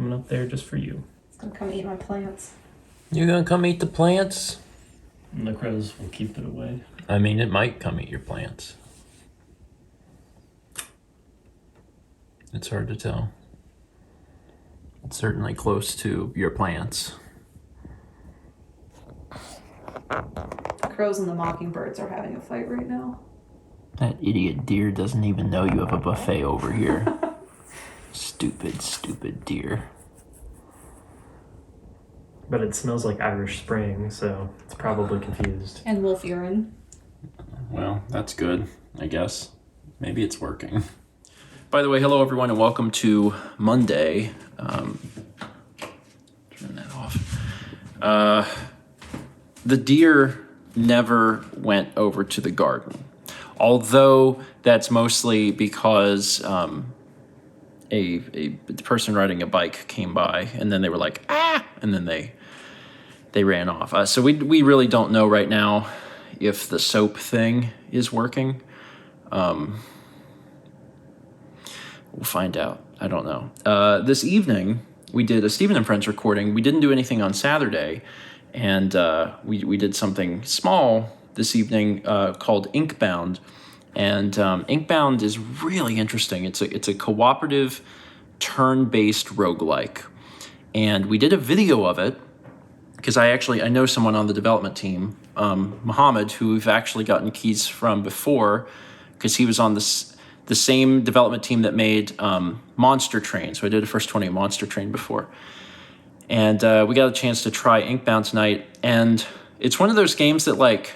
coming up there just for you. It's gonna come eat my plants. You gonna come eat the plants? And the crows will keep it away. I mean, it might come eat your plants. It's hard to tell. It's certainly close to your plants. The crows and the mockingbirds are having a fight right now. That idiot deer doesn't even know you have a buffet over here. Stupid deer. But it smells like Irish Spring, so it's probably confused. And wolf urine. Well, that's good, I guess. Maybe it's working. By the way, hello everyone and welcome to Monday. Turn that off. The deer never went over to the garden. Although that's mostly because a person riding a bike came by and then they were like, ah, and then they ran off. So we really don't know right now if the soap thing is working. We'll find out. I don't know. This evening, we did a Stephen and Friends recording. We didn't do anything on Saturday, and we did something small this evening called Inkbound. And Inkbound is really interesting. It's a cooperative, turn-based roguelike. And we did a video of it, because I know someone on the development team, Muhammad, who we've actually gotten keys from before, because he was on the same development team that made Monster Train. So I did a first 20 Monster Train before. And we got a chance to try Inkbound tonight. And it's one of those games that, like,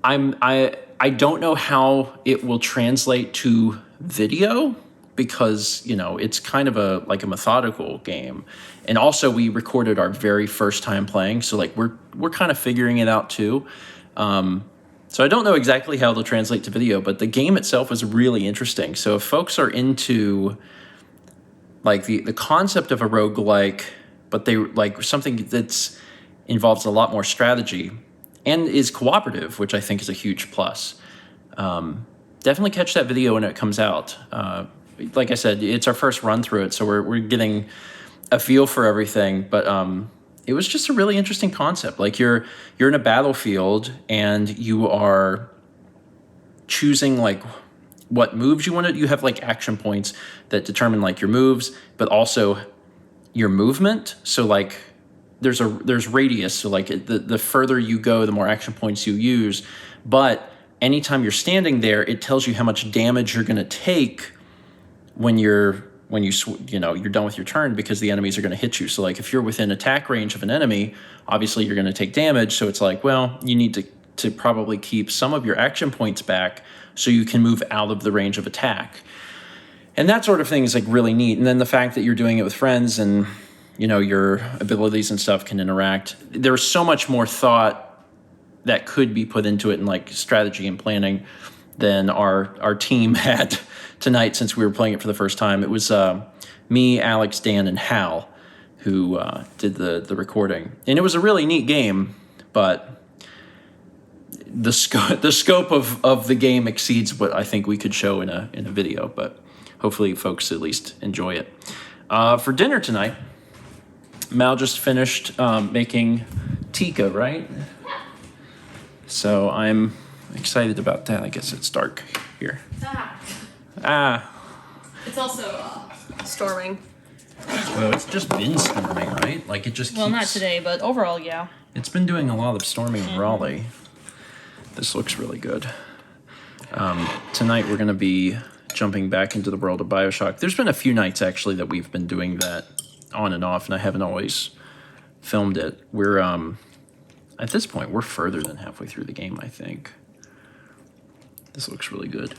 I don't know how it will translate to video, because, you know, it's kind of a methodical game. And also we recorded our very first time playing, so like we're kind of figuring it out too. So I don't know exactly how they'll translate to video, but the game itself is really interesting. So if folks are into like the concept of a roguelike, but they like something that's involves a lot more strategy and is cooperative, which I think is a huge plus. Definitely catch that video when it comes out. Like I said, it's our first run through it, so we're getting a feel for everything. But it was just a really interesting concept. Like you're in a battlefield and you are choosing like what moves you want to. You have like action points that determine like your moves, but also your movement. So like there's radius. So like the further you go, the more action points you use. But anytime you're standing there, it tells you how much damage you're going to take when you're done with your turn, because the enemies are going to hit you. So like if you're within attack range of an enemy, obviously you're going to take damage. So it's like, well, you need to probably keep some of your action points back so you can move out of the range of attack. And that sort of thing is like really neat. And then the fact that you're doing it with friends and, you know, your abilities and stuff can interact. There's so much more thought that could be put into it in like strategy and planning than our team had tonight, since we were playing it for the first time. It was me, Alex, Dan, and Hal who did the recording. And it was a really neat game, but the scope of the game exceeds what I think we could show in a video, but hopefully folks at least enjoy it. For dinner tonight, Mal just finished making tikka, right? So I'm excited about that. I guess it's dark here. It's also storming. Well, it's just been storming, right? Like it just keeps... Well, not today, but overall, yeah. It's been doing a lot of storming in Raleigh. This looks really good. Tonight we're going to be jumping back into the world of BioShock. There's been a few nights, actually, that we've been doing that on and off, and I haven't always filmed it. We're, at this point, we're further than halfway through the game, I think. This looks really good.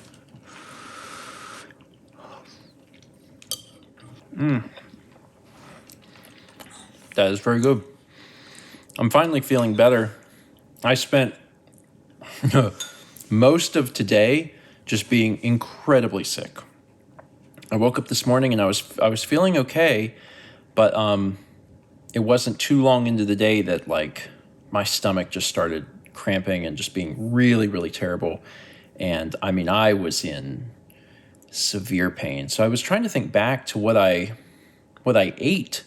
That is very good. I'm finally feeling better. I spent most of today just being incredibly sick. I woke up this morning and I was feeling okay, but it wasn't too long into the day that like my stomach just started cramping and just being really, really terrible. And I mean, I was in severe pain. So I was trying to think back to what I what I ate,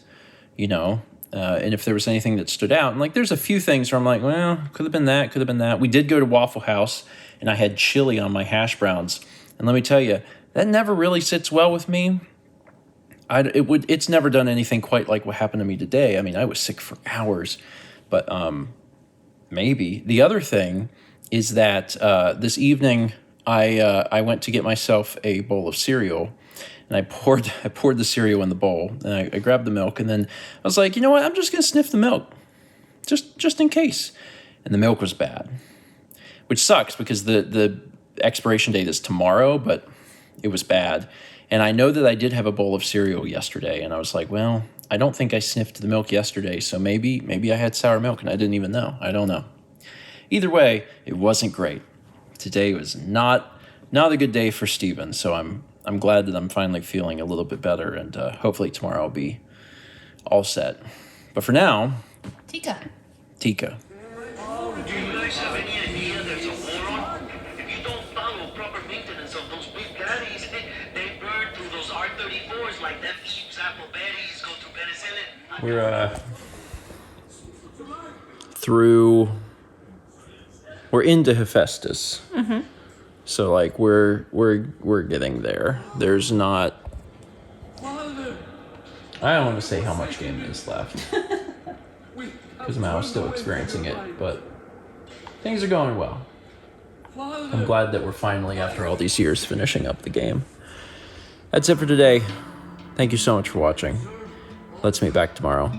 you know, and if there was anything that stood out. And like, there's a few things where I'm like, well, could have been that, could have been that. We did go to Waffle House, and I had chili on my hash browns. And let me tell you, that never really sits well with me. It's never done anything quite like what happened to me today. I mean, I was sick for hours, but maybe. The other thing is that this evening I went to get myself a bowl of cereal, and I poured the cereal in the bowl, and I grabbed the milk, and then I was like, you know what? I'm just gonna sniff the milk, just in case. And the milk was bad, which sucks because the expiration date is tomorrow, but it was bad. And I know that I did have a bowl of cereal yesterday, and I was like, well, I don't think I sniffed the milk yesterday, so maybe I had sour milk and I didn't even know. I don't know. Either way, it wasn't great. Today was not a good day for Steven, so I'm glad that I'm finally feeling a little bit better, and hopefully tomorrow I'll be all set. But for now, Tika. Tika. Do you guys have any idea there's a war on? If you don't follow proper maintenance of those big gaddies, they burn through those R-34s like them eats apple berries go through penicillin. We're into Hephaestus. Mm-hmm. So like we're getting there. There's not. I don't want to say how much game is left because I'm still experiencing it, but things are going well. I'm glad that we're finally, after all these years, finishing up the game. That's it for today. Thank you so much for watching. Let's meet back tomorrow,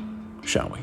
shall we?